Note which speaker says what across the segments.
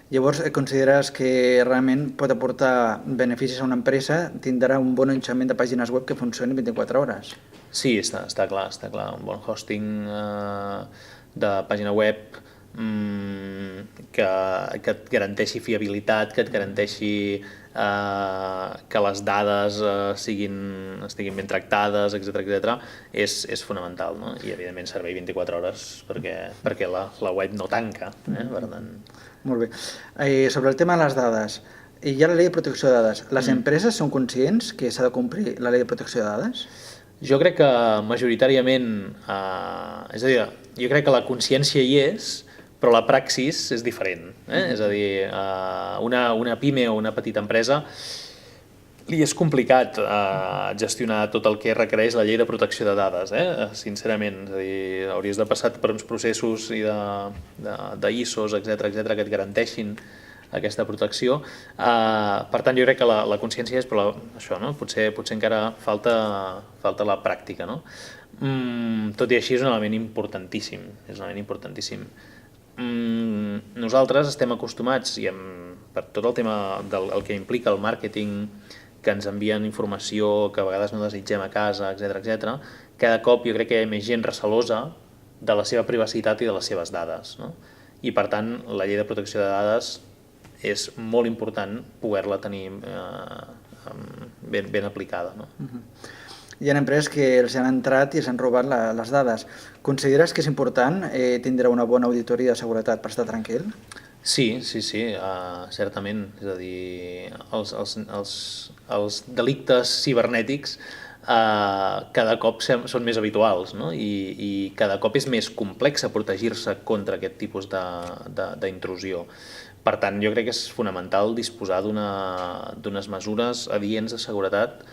Speaker 1: Llavors, consideres que realment pot aportar beneficis a una empresa, tindrà un bon enxament de pàgines web que funcioni 24 hores?
Speaker 2: Sí, està clar, està clar. Un bon hosting de pàgina web que et garanteixi fiabilitat, que et garanteixi que les dades estiguin ben tractades, etc és fonamental, no? I evidentment servei 24 hores perquè la web no tanca, per tant...
Speaker 1: Molt bé. Sobre el tema de les dades, hi ha la llei de protecció de dades. Les empreses són conscients que s'ha de complir la llei de protecció de dades?
Speaker 2: Jo crec que majoritàriament, és a dir, jo crec que la consciència hi és, però la praxis és diferent. És a dir, una pime o una petita empresa li és complicat gestionar tot el que requereix la llei de protecció de dades, sincerament. És a dir, hauries de passar per uns processos d'ISOs, etc que et garanteixin aquesta protecció. Per tant, jo crec que la consciència és, però això, no? Potser encara falta la pràctica, no? Tot i així és un element importantíssim, Nosaltres estem acostumats, i per tot el tema del que implica el màrqueting, que ens envien informació que a vegades no desitgem a casa, etc, cada cop jo crec que hi ha més gent recelosa de la seva privacitat i de les seves dades, no? I per tant, la llei de protecció de dades és molt important poder-la tenir ben aplicada, no?
Speaker 1: Hi ha empreses que els han entrat i els han robat les dades. Consideres que és important tindre una bona auditoria de seguretat per estar tranquil?
Speaker 2: Sí, certament. És a dir, els delictes cibernètics cada cop són més habituals, no? I cada cop és més complex protegir-se contra aquest tipus d'intrusió. Per tant, jo crec que és fonamental disposar d'unes mesures adients de seguretat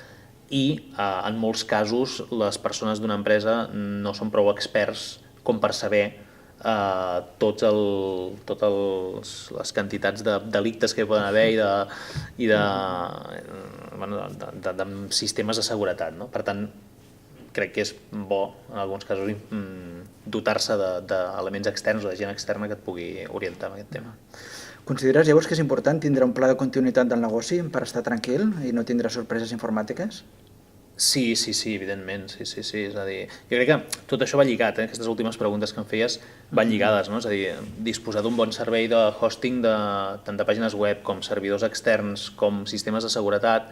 Speaker 2: i en molts casos les persones d'una empresa no són prou experts com per saber totes les quantitats de delictes que hi poden haver i de sistemes de seguretat, no? Per tant, crec que és bo en alguns casos dotar-se d'elements externs o de gent externa que et pugui orientar en aquest tema.
Speaker 1: Consideres llavors que és important tindre un pla de continuïtat del negoci per estar tranquil i no tindre sorpreses informàtiques?
Speaker 2: Sí, evidentment, sí. És a dir, jo crec que tot això va lligat, aquestes últimes preguntes que em feies van lligades, no? És a dir, disposar d'un bon servei de hosting tant de pàgines web com servidors externs com sistemes de seguretat,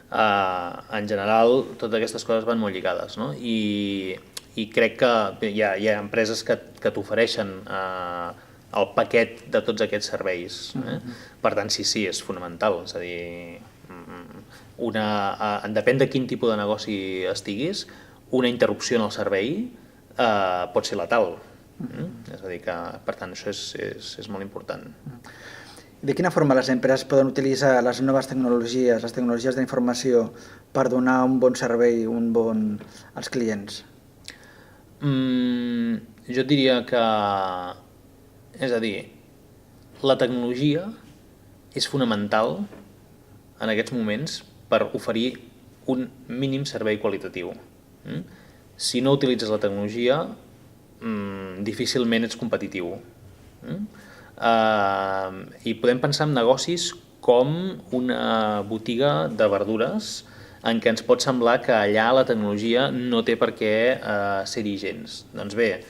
Speaker 2: en general totes aquestes coses van molt lligades, no? I crec que hi ha empreses que t'ofereixen el paquet de tots aquests serveis. Per tant, sí, és fonamental. És a dir, depèn de quin tipus de negoci estiguis, una interrupció en el servei pot ser letal. És a dir, que per tant això és molt important.
Speaker 1: De quina forma les empreses poden utilitzar les noves tecnologies, les tecnologies d'informació, per donar un bon servei als clients?
Speaker 2: Jo diria que, és a dir, la tecnologia és fonamental en aquests moments per oferir un mínim servei qualitatiu. Si no utilitzes la tecnologia, difícilment ets competitiu. I podem pensar en negocis com una botiga de verdures en què ens pot semblar que allà la tecnologia no té per què ser-hi gens. Doncs bé,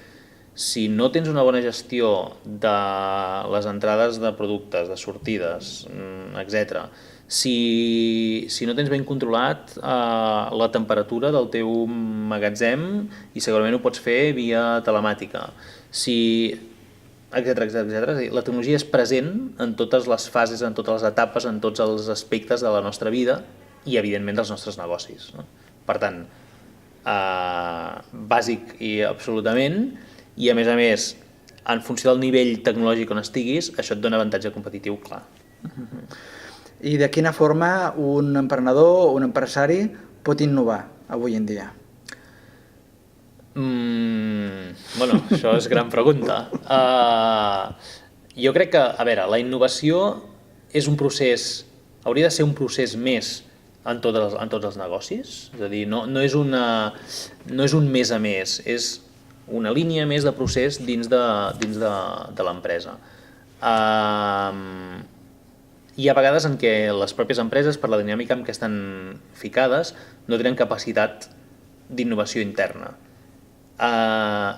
Speaker 2: si no tens una bona gestió de les entrades de productes, de sortides, etc., si no tens ben controlat la temperatura del teu magatzem, i segurament ho pots fer via telemàtica, etc. La tecnologia és present en totes les fases, en totes les etapes, en tots els aspectes de la nostra vida i, evidentment, dels nostres negocis, no? Per tant, bàsic i absolutament, i a més, en funció del nivell tecnològic on estiguis, això et dona avantatge competitiu, clar.
Speaker 1: I de quina forma un emprenedor o un empresari pot innovar avui en dia?
Speaker 2: Bueno, això és gran pregunta. Jo crec que, a veure, la innovació és un procés, hauria de ser un procés més en tots els negocis, és a dir, no és un més a més, és una línia més de procés dins de l'empresa. hi ha vegades en què les pròpies empreses, per la dinàmica en què estan ficades, no tenen capacitat d'innovació interna.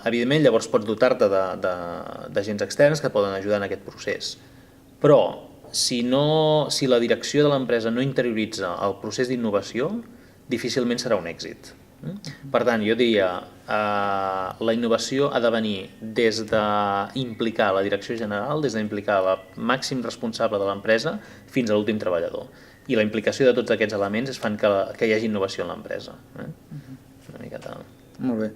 Speaker 2: Evidentment, llavors pots dotar-te d'agents externs que et poden ajudar en aquest procés. Però, si la direcció de l'empresa no interioritza el procés d'innovació, difícilment serà un èxit. Per tant, jo diria, la innovació ha de venir des d'implicar la direcció general, des d'implicar el màxim responsable de l'empresa fins a l'últim treballador. I la implicació de tots aquests elements fan que hi hagi innovació en l'empresa. Una miqueta...
Speaker 1: Molt bé.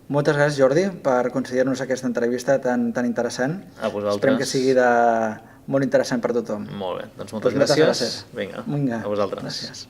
Speaker 1: Moltes gràcies, Jordi, per concedir-nos aquesta entrevista tan interessant.
Speaker 2: A vosaltres.
Speaker 1: Esperem que sigui molt interessant per tothom.
Speaker 2: Molt bé, doncs moltes gràcies.
Speaker 1: Vinga,
Speaker 2: a vosaltres.
Speaker 1: Gràcies.